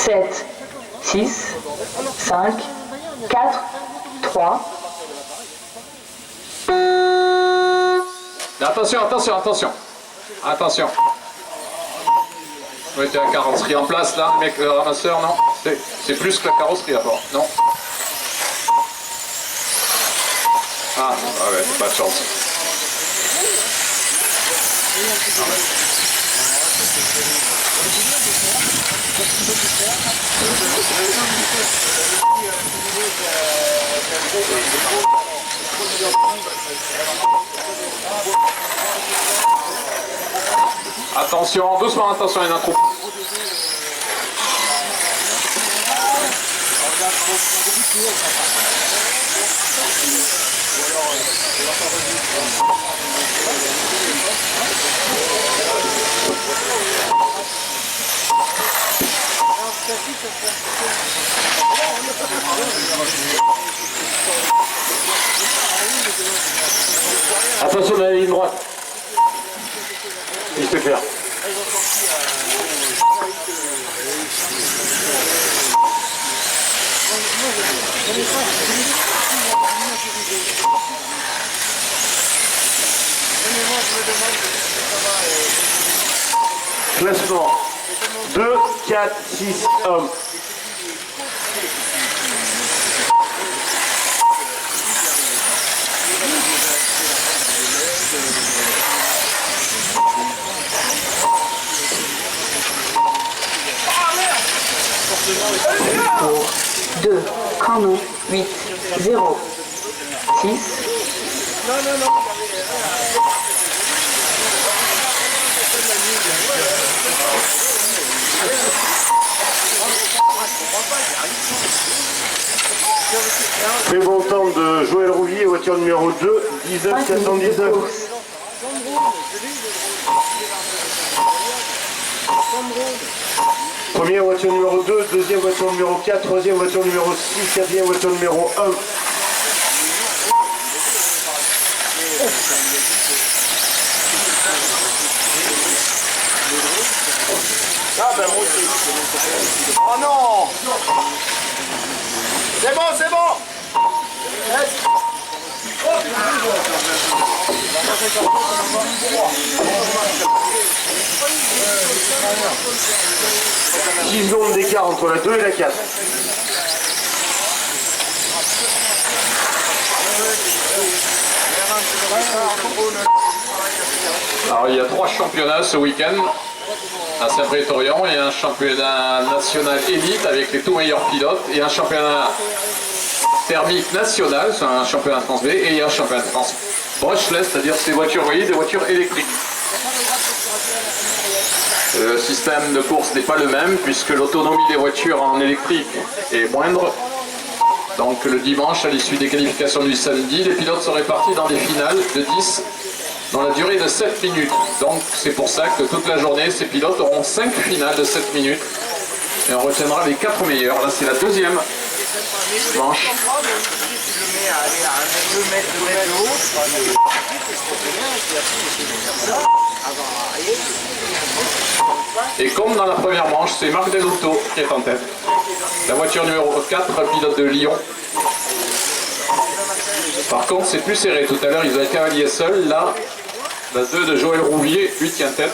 7, 6, 5, 4, 3. Attention, attention, attention. Attention. Vous mettez la carrosserie en place là, mec, le ramasseur, non. C'est plus que la carrosserie à bord, non. Ah, ouais, pas de chance. Attention, doucement, attention, il y en a trop. Attention dans la ligne droite. Il se fait faire. Classement 2, 4, 6 hommes. Pour 2, chrono, 8, 0, 6. Très bon temps de Joël Rouvier, voiture numéro 2, 19 419. Première voiture numéro 2, deuxième voiture numéro 4, troisième voiture numéro 6, quatrième voiture numéro 1. Ah ben moi aussi. Oh non. C'est bon, c'est bon. Six secondes d'écart entre la 2 et la 4. Alors il y a 3 championnats ce week-end à Saint-Prétorion. Il y a un championnat national élite avec les tout meilleurs pilotes et un championnat thermique national, c'est un championnat de France B, et il y a un championnat de France brushless, c'est-à-dire ces voitures, vous voyez, des voitures électriques. Le système de course n'est pas le même puisque l'autonomie des voitures en électrique est moindre. Donc le dimanche, à l'issue des qualifications du samedi, les pilotes sont répartis dans des finales de 10 dans la durée de 7 minutes. Donc c'est pour ça que toute la journée, ces pilotes auront 5 finales de 7 minutes. Et on retiendra les 4 meilleurs. Là, c'est la deuxième manche. Et comme dans la première manche, c'est Marc Delotto qui est en tête. La voiture numéro 4, pilote de Lyon. Par contre, c'est plus serré. Tout à l'heure, ils ont été alliés seuls. Là, la 2 de Joël Rouvier, lui tient tête.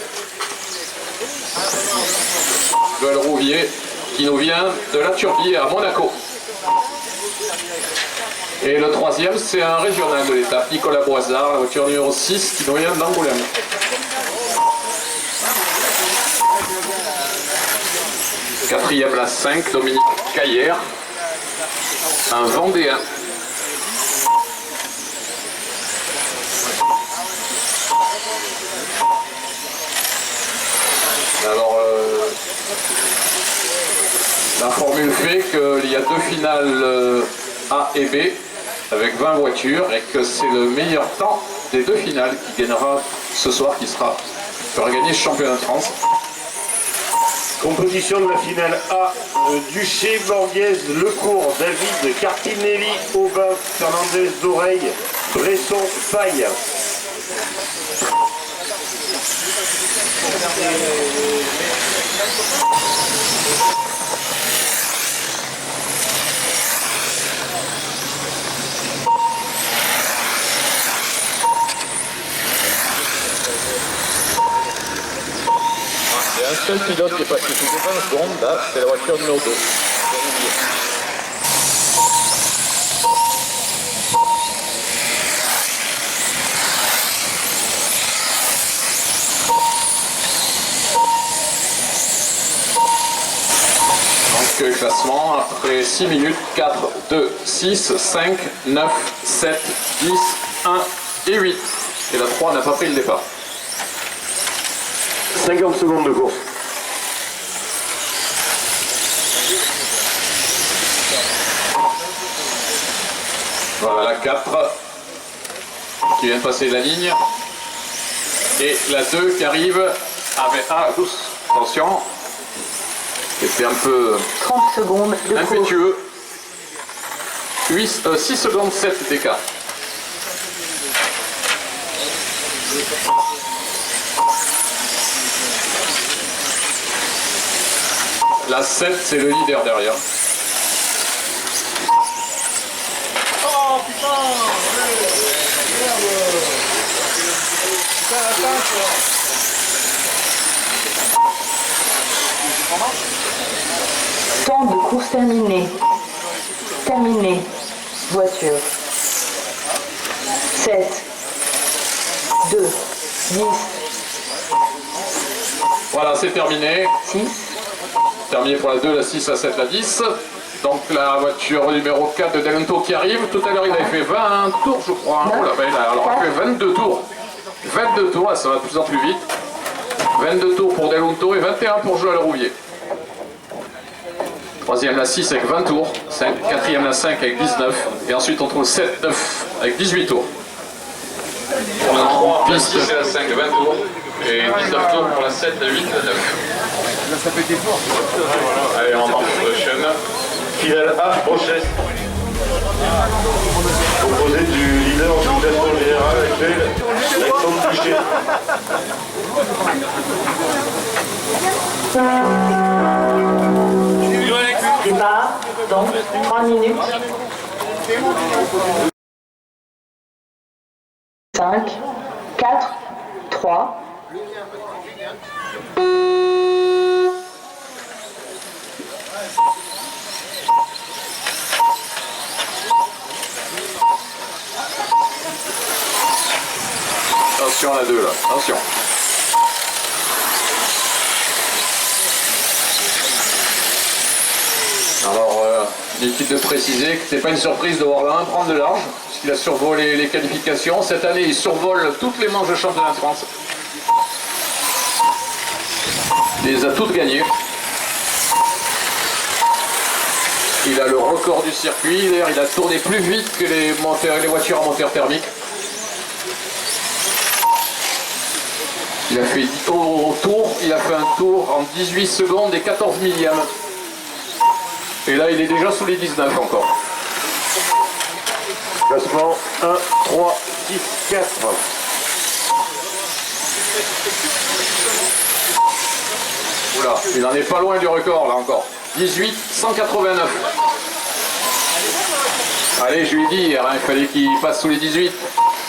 Joël Rouvier, qui nous vient de la Turbie à Monaco. Et le troisième, c'est un régional de l'étape, Nicolas Boisard, la voiture numéro 6, qui nous vient d'Angoulême. Quatrième, la 5, Dominique Caillère, un Vendéen. Alors, la formule fait qu'il y a 2 finales A et B avec 20 voitures et que c'est le meilleur temps des 2 finales qui gagnera ce soir, qui fera gagner ce championnat de France. Compétition de la finale A, Duché, Borghez, Lecourt, David, Cartinelli, Aubin, Fernandez, d'Oreille, Bresson, Faille. a un seul pilote qui est passé sous les 20 secondes, là, c'est la voiture numéro 2. Donc classement après 6 minutes, 4, 2, 6, 5, 9, 7, 10, 1 et 8. Et la 3 n'a pas pris le départ. 50 secondes de course. Voilà la 4 qui vient de passer la ligne. Et la 2 qui arrive avec... Ah, douce, attention. C'était un peu 30 secondes de course. impétueux. 6 secondes 7 d'écart. La 7, c'est le leader derrière. Oh putain! Merde! Putain, attends, quoi! Temps de course terminé. Terminé. Voiture. 7, 2, 10, Voilà, c'est terminé. 6, Terminé pour la 2, la 6, la 7, la 10. Donc la voiture numéro 4 de Delento qui arrive. Tout à l'heure, il avait fait 20 tours, je crois. Oh là, ben, alors, il a fait 22 tours. 22 tours, là, ça va de plus en plus vite. 22 tours pour Delento et 21 pour Joël Rouvier. Troisième la 6 avec 20 tours. Quatrième la 5 avec 19. Et ensuite, on trouve 7, 9 avec 18 tours. Pour la 3, la 6 et la 5, 20 tours. Et 19 tours pour la 7, la 8, la 9. Là, ça fait fort. Allez, on marche sur la chaîne. Fidèle H. Brochet. Composé du leader du classement général actuel, Alexandre Pichet. départ, donc 3 minutes. 5, 4, 3. Attention à la 2 là, attention. Alors, inutile de préciser que c'est pas une surprise de voir le 1 prendre de large, puisqu'il a survolé les qualifications. Cette année, il survole toutes les manches de championnat de France. Il les a toutes gagnées. Il a le record du circuit, d'ailleurs il a tourné plus vite que les voitures à moteur thermique. Il a fait il a fait un tour en 18 secondes et 14 millièmes. Et là il est déjà sous les 19 encore. Classement 1, 3, 6, 4. Oula, il en est pas loin du record là encore. 18, 189. Allez, je lui ai dit hier, hein, il fallait qu'il passe sous les 18.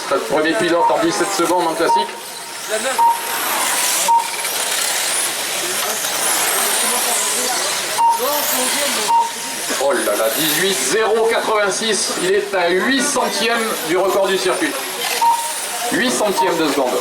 C'est le premier pilote en 17 secondes en classique. Oh là là, 18, 0,86. Il est à 8 centièmes du record du circuit. 8 centièmes de seconde.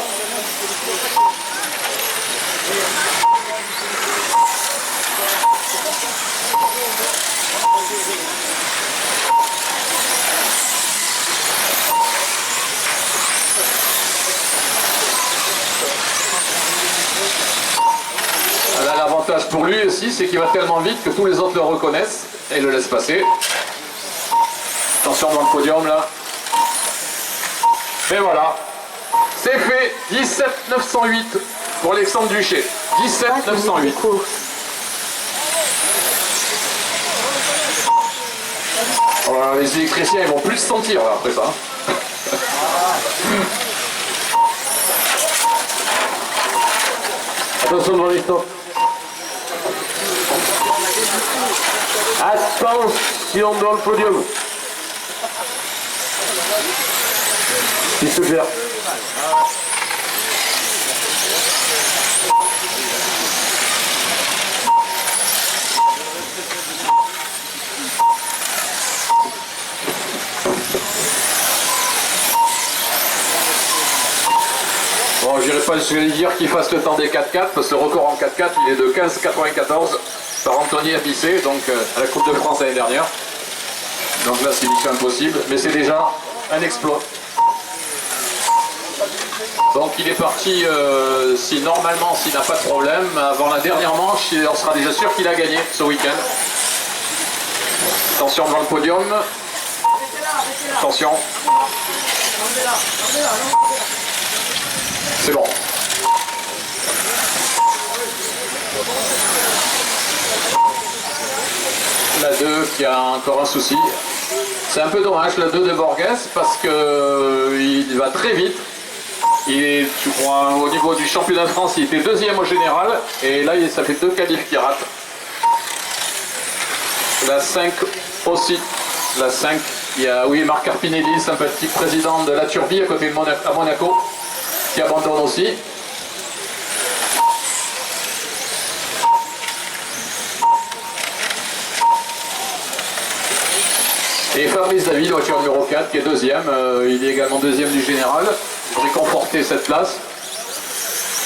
Là, l'avantage pour lui aussi, c'est qu'il va tellement vite que tous les autres le reconnaissent et le laissent passer. Attention dans le podium là. Et voilà. C'est fait. 17 908 pour Alexandre Duché. 17 908. Alors, les électriciens ils vont plus se sentir là, après ça. Attention devant les stops. Attention dans le podium. Piste claire. je vais lui dire qu'il fasse le temps des 4x4, parce que le record en 4x4, il est de 15,94 par Anthony Apissé, donc à la Coupe de France l'année dernière. Donc là, c'est mission impossible, mais c'est déjà un exploit. Donc il est parti, si normalement, s'il n'a pas de problème, avant la dernière manche, on sera déjà sûr qu'il a gagné ce week-end. Attention devant le podium. Attention. C'est bon. La 2 qui a encore un souci. C'est un peu dommage, la 2 de Borges, parce que il va très vite. Il est, je crois, au niveau du championnat de France, il était deuxième au général. Et là, ça fait 2 qualifs qui ratent. La 5 aussi. La 5, il y a Marc Carpinelli, sympathique président de la Turbie à côté de Monaco, qui abandonne aussi. Et Fabrice David, voiture numéro 4, qui est deuxième. Il est également deuxième du général. Il aurait conforté cette place.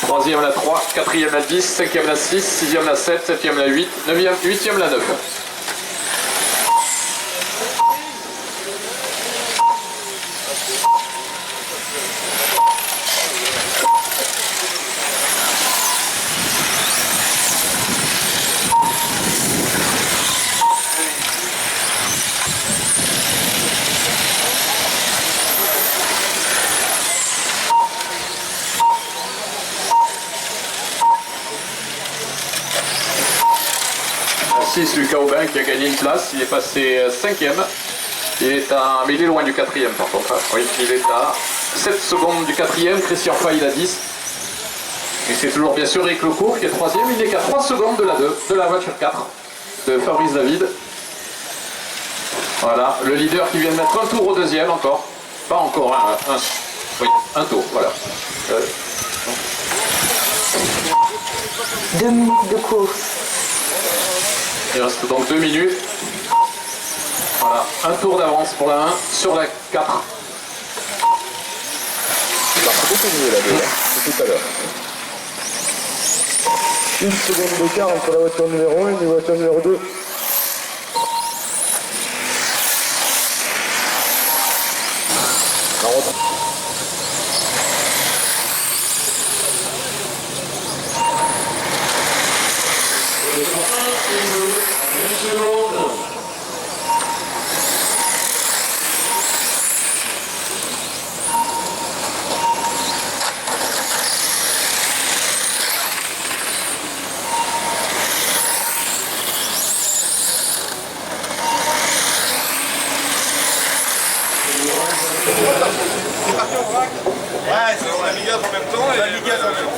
Troisième la 3, quatrième la 10, cinquième la 6, sixième la 7, septième la 8, neuvième, huitième la 9. Lucas Aubin qui a gagné une place, il est passé 5e. Mais il est loin du 4e par contre. Oui, il est à 7 secondes du 4e, Christian Fay il a 10. Et c'est toujours bien sûr Eric Lecourt qui est 3e, il n'est qu'à 3 secondes de la 2, de la voiture 4 de Fabrice David. Voilà, le leader qui vient de mettre un tour au deuxième encore. Pas encore, un tour, voilà. 2 minutes de course. Il reste donc 2 minutes. Voilà, un tour d'avance pour la 1 sur la 4. Il va beaucoup mieux la 2, c'est tout à l'heure. 1 seconde d'écart entre la voiture numéro 1 et la voiture numéro 2. Ouais, c'est la Ligue 1 en même temps et la Ligue 1 en même temps.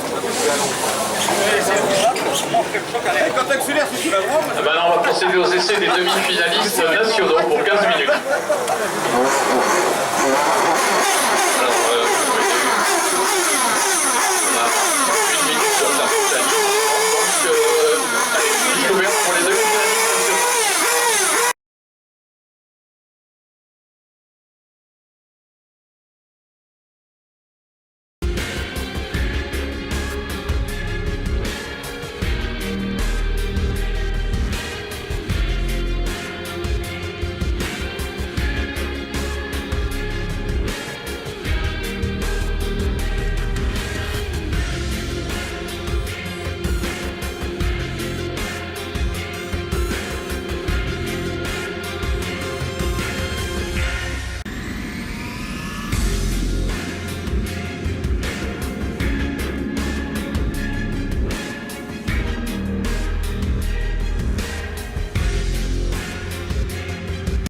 Quand t'accélères, si tu vas droit. Maintenant, on va procéder aux essais des demi-finalistes nationaux pour 15 minutes. Alors,